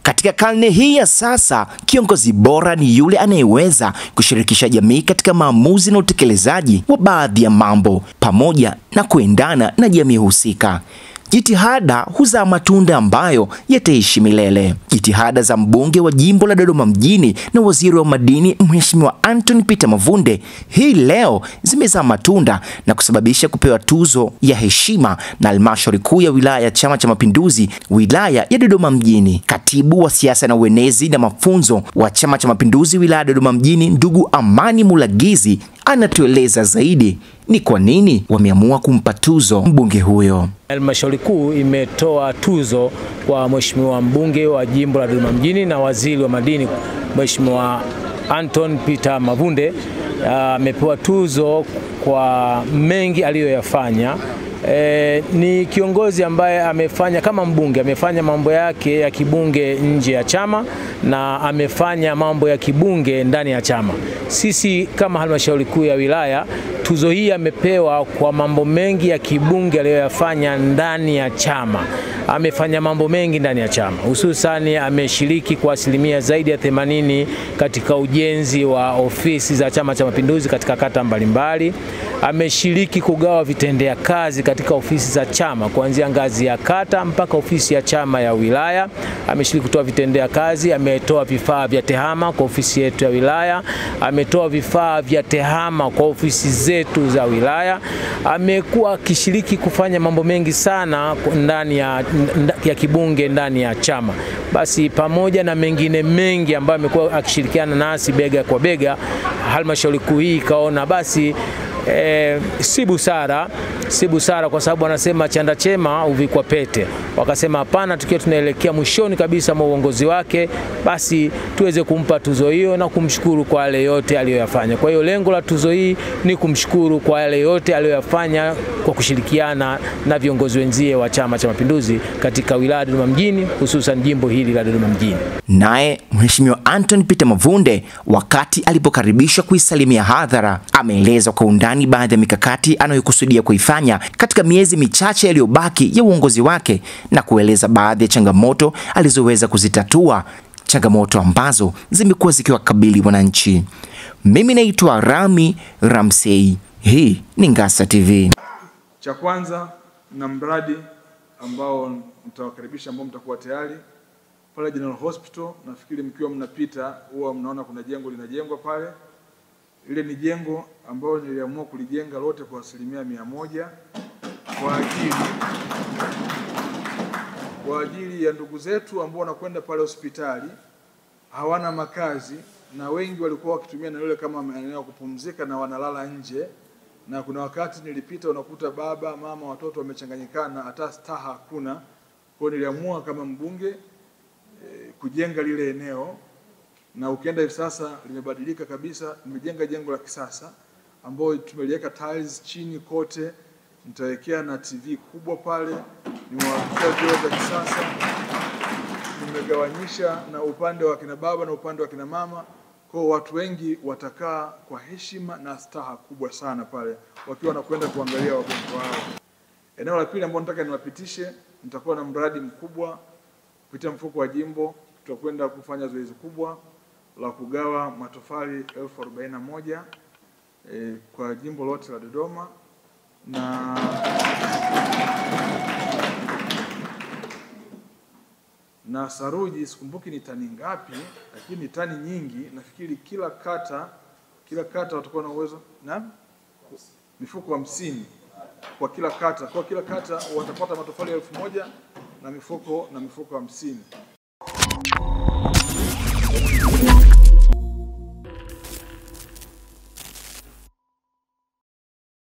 Katika karne hii ya sasa, kiongozi bora ni yule anayeweza kushirikisha jamii katika maamuzi na utekelezaji wa baadhi ya mambo pamoja na kuendana na jamii husika. Jitihada huzaa matunda ambayo yataishi milele. Jitihada za mbunge wa jimbo la Dodoma mjini na waziri wa madini Mheshimiwa Anthony Peter Mavunde hii leo zimezaa matunda na kusababisha kupewa tuzo ya heshima na halmashauri kuu ya wilaya ya Chama cha Mapinduzi wilaya ya Dodoma mjini. Katibu wa siasa na uenezi na mafunzo wa Chama cha Mapinduzi wilaya ya Dodoma mjini ndugu Amani Mulagizi anatueleza zaidi ni kwa nini wameamua kumpa tuzo mbunge huyo. Halmashauri kuu imetoa tuzo kwa Mheshimiwa mbunge wa jimbo la Dodoma mjini na waziri wa madini Mheshimiwa Anthony Peter Mavunde. Amepewa tuzo kwa mengi aliyoyafanya. Ni kiongozi ambaye amefanya kama mbunge, amefanya mambo yake ya kibunge nje ya chama na amefanya mambo ya kibunge ndani ya chama. Sisi kama halmashauri kuu ya wilaya, tuzo hii amepewa kwa mambo mengi ya kibunge aliyoyafanya ndani ya chama. Amefanya mambo mengi ndani ya chama, hususani ameshiriki kwa asilimia zaidi ya 80 katika ujenzi wa ofisi za Chama cha Mapinduzi katika kata mbalimbali. Ameshiriki kugawa vitendea kazi katika ofisi za chama kuanzia ngazi ya kata mpaka ofisi ya chama ya wilaya. Ameshiriki kutoa vitendea kazi, ametoa vifaa vya tehama kwa ofisi yetu ya wilaya, ametoa vifaa vya tehama kwa ofisi zetu za wilaya. Amekuwa akishiriki kufanya mambo mengi sana ndani ya kibunge ndani ya chama. Basi pamoja na mengine mengi ambayo amekuwa akishirikiana nasi bega kwa bega, halmashauri kuu hii ikaona basi si busara kwa sababu anasema chanda chema uvikwa pete. Wakasema hapana, tukiwa tunaelekea mwishoni kabisa mwa uongozi wake, basi tuweze kumpa tuzo hiyo na kumshukuru kwa yale yote aliyoyafanya. Kwa hiyo lengo la tuzo hii ni kumshukuru kwa yale yote aliyoyafanya kwa kushirikiana na viongozi wenzie wa Chama cha Mapinduzi katika wilaya ya Dodoma mjini, hususan jimbo hili la Dodoma mjini. Naye Mheshimiwa Anthony Peter Mavunde wakati alipokaribishwa kuisalimia hadhara, ameeleza kwa undani baadhi ya mikakati anayokusudia kuifanya katika miezi michache iliyobaki ya uongozi wake na kueleza baadhi ya changamoto alizoweza kuzitatua, changamoto ambazo zimekuwa zikiwakabili wananchi. Mimi naitwa Rami Ramsey. Hii ni Ngasa TV. Cha kwanza na mradi ambao mtawakaribisha ambao mtakuwa tayari pale General Hospital. Nafikiri mkiwa mnapita huwa mnaona kuna jengo linajengwa pale. Ile ni jengo ambalo niliamua kulijenga lote kwa 100% kwa ajili ya ndugu zetu ambao wanakwenda pale hospitali hawana makazi, na wengi walikuwa wakitumia na yule kama maeneo ya kupumzika na wanalala nje. Na kuna wakati nilipita unakuta baba, mama, watoto wamechanganyikana, hata staha hakuna. Kwa niliamua kama mbunge kujenga lile eneo, na ukienda hivi sasa limebadilika kabisa. Nimejenga jengo la kisasa ambao tumeliweka tiles chini kote, nitawekea na TV kubwa pale, nimewawekea vyoo vya kisasa, nimegawanyisha na upande wa kina baba na upande wa kina mama. Kwa watu wengi watakaa kwa heshima na staha kubwa sana pale wakiwa wanakwenda kuangalia wagonjwa wao. Eneo la pili ambalo nataka niwapitishe, nitakuwa na mradi mkubwa kupitia mfuko wa jimbo. Tutakwenda kufanya zoezi kubwa la kugawa matofali 41,000 kwa jimbo lote la Dodoma, na saruji sikumbuki ni tani ngapi, lakini ni tani nyingi. Nafikiri kila kata watakuwa na uwezo na mifuko 50 kwa kila kata. Kwa kila kata watapata matofali 1,000 na mifuko 50.